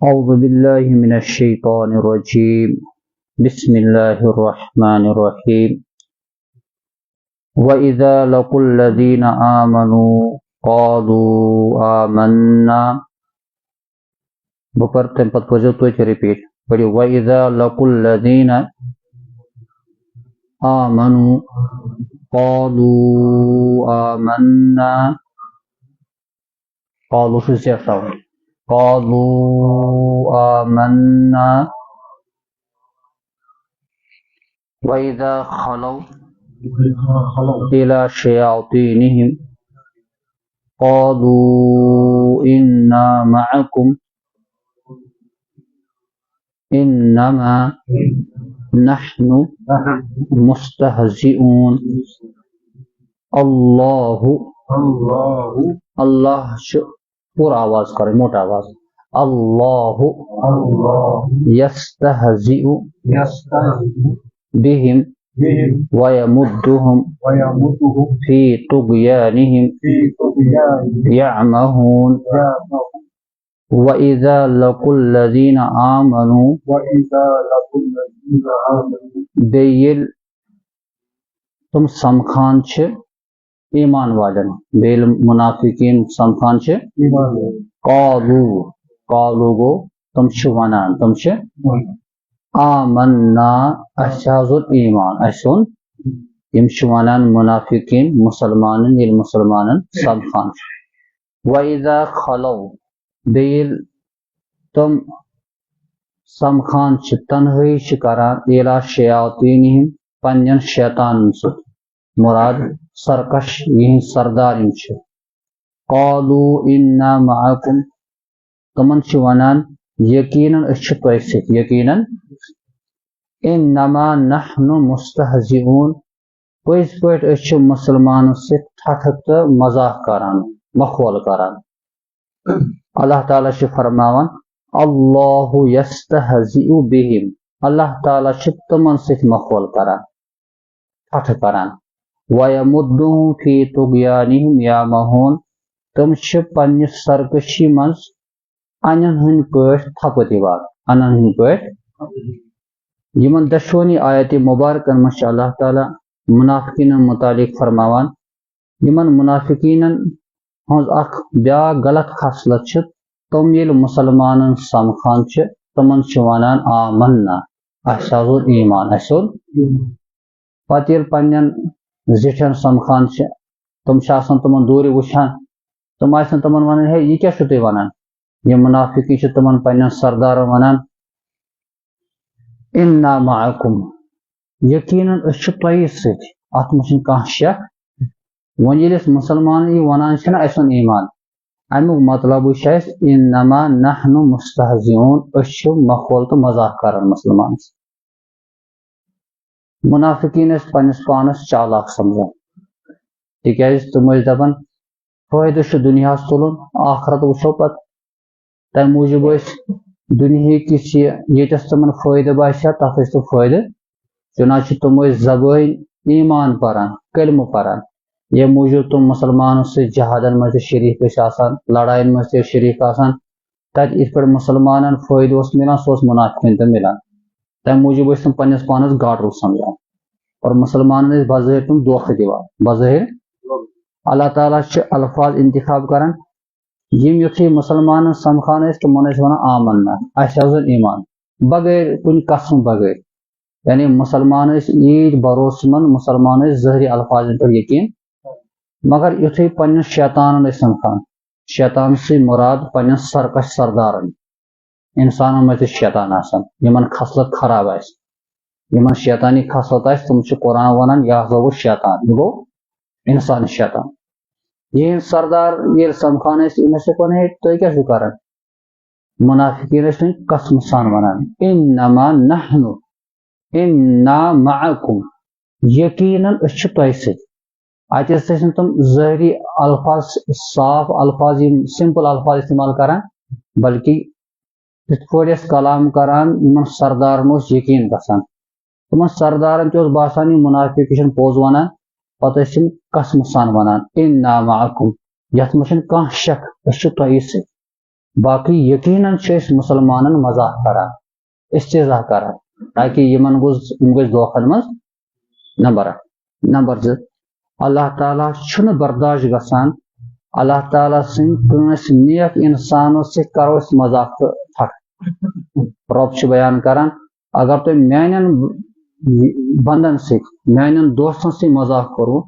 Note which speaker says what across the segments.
Speaker 1: أعوذ بالله من الشيطان الرجيم بسم الله الرحمن الرحيم وإذا لقوا الذين آمنوا قالوا آمنا بپر تم پت پوزو تو ریپیٹ پڑھی وَإِذَا لَقُوا الَّذِينَ آمَنُوا قَالُوا آمَنَّا قالوا سے زیادہ قالوا آمنا وَإِذَا خَلَوْا إِلَى شَيَاطِينِهِمْ قَالُوا إِنَّا مَعَكُمْ إِنَّمَا نَحْنُ مُسْتَهْزِئُونَ اللہ پورا آواز کریں موٹا آواز اللہ یستہزئ بہم ویمدہم فی طغیانہم یعمہون وَإِذَا لَقُوا الَّذِينَ آمَنُوا بیل تم سمکھان چھ ایمان والن بیل منافقین سمکھان چھ قالو گو تم چھ ونان تم چھ آمنا احساظ ایمان احسن یم چھ ونان منافقین مسلمانن یل مسلمانن سمکھان چھ وَإِذَا خَلَوْا بیل تم سمکھان چھ تنہائی چھ کران اِلیٰ شیاطینہم پنجن شیطان سے مراد سرکش یہ سردار چھ قالوا انا معکم تمن چھ ونان یقیناً اس چھ تۄہہِ سۭتۍ یقیناً انما نحن مستہزئون پٔزۍ پٲٹھۍ أسۍ چھِ مسلمانن سۭتۍ ٹھٹھٕ تہٕ مزاق کران مخول کران اللہ تعالیٰ چھ فرماوان اللہ یستہزئ بہم اللہ تعالیٰ چھ تمن سۭتۍ مخول کران ٹھٹھٕ کران وَيَمُدُّهُمْ فِي طُغْيَانِهِمْ يَعْمَهُونَ تم چھ پننہِ سرکشی منٛز انن ہٕنٛدۍ پٲٹھۍ تھپہٕ دِوان انن ہٕنٛدۍ پٲٹھۍ یمن دشوٕنی آیت مبارکن منٛز چھ اللہ تعالیٰ منافقینن متعلق فرماوان یمن منافقینن ہٕنٛز اکھ بیاکھ غلط خصلت چھ تم ییٚلہِ مسلمانن سمکھان چھ تمن چھ ونان آمنا اسہِ حظ اوٚن ایمان اسہِ اوٚن پتہٕ ییٚلہِ پننٮ۪ن زِٹھٮ۪ن سمکھان چھ تم چھ آسان تمن دوٗرِ وٕچھان تم آسن تمن ونان ہے یہِ کیاہ چھو تُہۍ ونان یِم منافقی چھ تمن پننٮ۪ن سردارن ونان انا معکم یقیناً أسۍ چھِ تۄہہِ سۭتۍ اتھ منٛز چھنہٕ کانٛہہ شک وۄنۍ ییٚلہِ أسۍ مسلمانن یہِ ونان چھِنہ اسہِ اوٚن ایمان امیُک مطلبٕے چھُ اسہِ انما نحن مستہزئون أسۍ چھِ مخول تہٕ مزاق کران مسلمان منافقین ٲسۍ پننس پانس چالاک سمجھان تِکیازِ تم ٲسۍ دپان فٲیدٕ چھُ دُنیاہس تُلُن آخرت وٕچھو پتہٕ تمہِ موٗجوٗب ٲسۍ دُنہِکِس ییٚتٮ۪س تمن فٲیدٕ باسہِ ہا تتھ ٲسۍ تِم فٲیدٕ چُنانچہ تم ٲسۍ زبٲنۍ ایمان پران کلمہٕ پران ییٚمہِ موٗجوٗب تم مسلمانن سۭتۍ جہادن منٛز تہِ شریٖک ٲسۍ آسان لڑاین منٛز تہِ ٲسۍ شریٖک آسان تتہِ یِتھ پٲٹھۍ مسلمانن فٲیدٕ اوس مِلان سُہ اوس منافقن تہِ مِلان تمہِ موٗجوٗب ٲسۍ تم پننس پانس گاٹرو سمجھان اور مسلمانن ٲسۍ بظٲہر تم دھوکہٕ دِوان بظٲہر اللہ تعالیٰ چھ الفاظ انتخاب کران یم یُتھُے مسلمانن سمکھان ٲسۍ تمن ٲسۍ ونان آمنا اسہِ حظ اوٚن ایمان بغٲر کُنہِ قسمہٕ بغٲر یعنی مسلمان ٲسۍ ییٖتۍ بھروسہٕ منٛد مسلمان ٲسۍ ظٲہری الفاظن پٮ۪ٹھ یقیٖن مگر یُتھُے پننٮ۪ن شیطانن ٲسۍ سمکھان شیطان سۭتۍ مراد پننٮ۪ن سرکش سردارن انسانن منٛز تہِ چھِ شیطان آسان یمن خصلت خراب آسہِ یمن شیطانی خصلت آسہِ تم چھِ قرآن ونان یہ ہسا گوٚو شیطان یہِ گوٚو انسان شیطان یِہنٛدۍ سردار ییٚلہِ سمکھان ٲسۍ یِم ٲسۍ ونان ہے تُہۍ کیاہ چھِو کران منافقین ٲسۍ وۄنۍ قسمہٕ سان ونان انما نحن انا معکم یقیناً أسۍ چھِ تۄہہِ سۭتۍ اتہِ ٲسۍ نہٕ تم ظٲہری الفاظ صاف الفاظ یم سمپل الفاظ استعمال کران بلکہ یِتھ پٲٹھۍ ٲسۍ کلام کران یمن سردارن اوس یقیٖن گژھان تمن سردارن تہِ اوس باسان یہِ منافق چھُنہٕ پوٚز ونان پتہٕ ٲسۍ یِم قسمہٕ سان ونان انا معکم یتھ منٛز چھُنہٕ کانٛہہ شک أسۍ چھِ تۄہہِ سۭتۍ باقی یقیناً مسلمانن مزاح کران استہزاء کران تاکہ یمن گوٚژھ دھوکن منٛز نہ برن. نمبر 2 اللہ تعالیٰ چھُنہٕ برداشت گژھان اللہ تعالیٰ سٕنٛدۍ کٲنٛسہِ نیک انسانو سۭتۍ کرو أسۍ مزاق تہٕ ٹھٹھٕ. رب چھُ بیان کران اگر تُہۍ میانٮ۪ن بندن سۭتۍ میانٮ۪ن دوستن سۭتۍ مزاق کوٚروٕ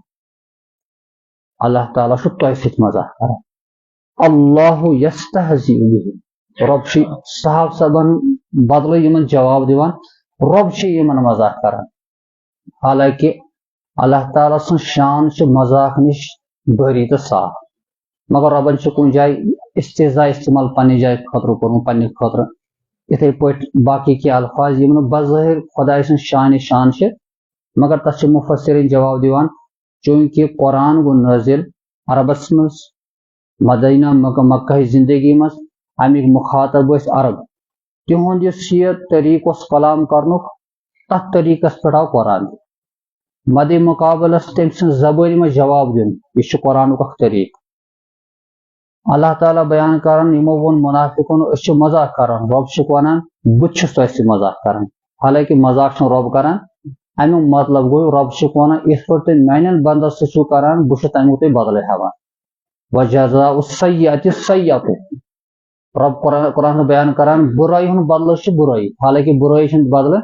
Speaker 1: اللہ تعالیٰ چھُ تۄہہِ سۭتۍ مزاق کران. اللہ یستہزی بِہِم. رب چھُ صحاب صبن بدلہٕ یمن جواب دِوان رب چھُ یمن مزاق کران. حالانکہ اللہ تعالیٰ سن شان چھُ مزاق نش بھری تہٕ صاف مگر ربن چھُ کُنہِ جایہِ استہزاء استعمال پننہِ جایہِ خٲطرٕ کوٚرمُت پننہِ خٲطرٕ یِتھے پٲٹھۍ باقی کینٛہہ الفاظ یِم نہٕ بظٲہر خۄداے سٕنٛز شان چھِ مگر تتھ چھِ مفسرین جواب دِوان چوٗنٛکہِ قرآن گوٚو نٲزِل عربس منٛز مدینہ مکہ زندگی منٛز امیِکۍ مخاطب ٲسۍ عرب تِہُنٛد یُس یہِ طریٖقہٕ اوس کلام کرنُک تتھ طریٖقس پٮ۪ٹھ آو قرآن مدِ مقابلس تٔمۍ سٕنٛز زبٲنۍ منٛز جواب دیُن یہِ چھُ قرآنُک اکھ طریٖقہٕ. اللہ تعالیٰ بیان کران یمو ووٚن منافقن أسۍ چھِ مزاق کران رب چھُکھ ونان بہٕ تہِ چھُس تۄہہِ سۭتۍ مزاق کران. حالانکہ مزاق چھُنہٕ رب کران امیُک مطلب گوٚو رب چھُکھ ونان یِتھ پٲٹھۍ تُہۍ میانٮ۪ن بندن سۭتۍ چھِو کران بہٕ چھُس تمیُک تۄہہِ بدلہٕ ہٮ۪وان. وجزاء السیئۃ السیئۃ. رب قرآن بیان کران برٲیی ہُنٛد بدلہٕ چھُ برٲیی حالانکہ برٲیی چھُنہٕ بدلہٕ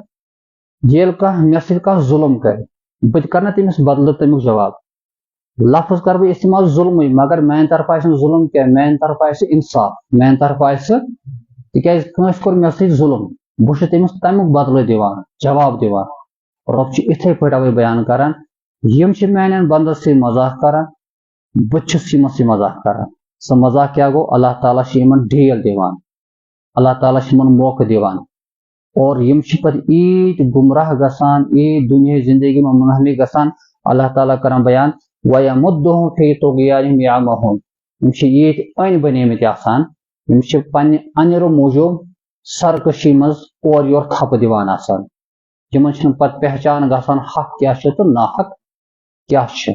Speaker 1: ییٚلہِ کانٛہہ مےٚ سۭتۍ کانٛہہ ظُلم کرِ بہٕ تہِ کرٕ نا تٔمِس بدلہٕ تمیُک جواب. لفظ کرٕ بہٕ استعمال ظلمٕے مگر میانہِ طرفہٕ آسہِ نہٕ ظلم کینٛہہ میانہِ طرفہٕ آسہِ انصاف میانہِ طرفہٕ آسہِ تِکیازِ کٲنٛسہِ کوٚر مےٚ سۭتۍ ظلم بہٕ چھُس تٔمِس تمیُک بدلہٕ دِوان جواب دِوان. رب چھُ یِتھے پٲٹھۍ اوے بیان کران یِم چھِ میانٮ۪ن بندن سۭتۍ مزاق کران بہٕ تہِ چھُس یِمن سۭتۍ مزاق کران. سُہ مزاق کیٛاہ گوٚو اللہ تعالیٰ چھُ یِمن ڈھیل دِوان اللہ تعالیٰ چھُ یِمن موقعہٕ دِوان اور یِم چھِ پتہٕ ایٖتۍ گمراہ گژھان ایٖتۍ دُنیاہٕچ زندگی منٛز منہمک گژھان اللہ تعالیٰ کران بیان وَیَمُدُّہُم فی طُغیانِہِم یَعْمَہُونَ. یِم چھِ ییٖتۍ أنۍ بنیمٕتۍ آسان یِم چھِ پننہِ اَنِرٕ موٗجوٗب سرکٔشی منٛز اورٕ یورٕ تھپہٕ دِوان آسان. یِمن چھنہٕ پتہٕ پہچان گژھان حق کیٛاہ چھُ تہٕ ناحق کیٛاہ چھُ.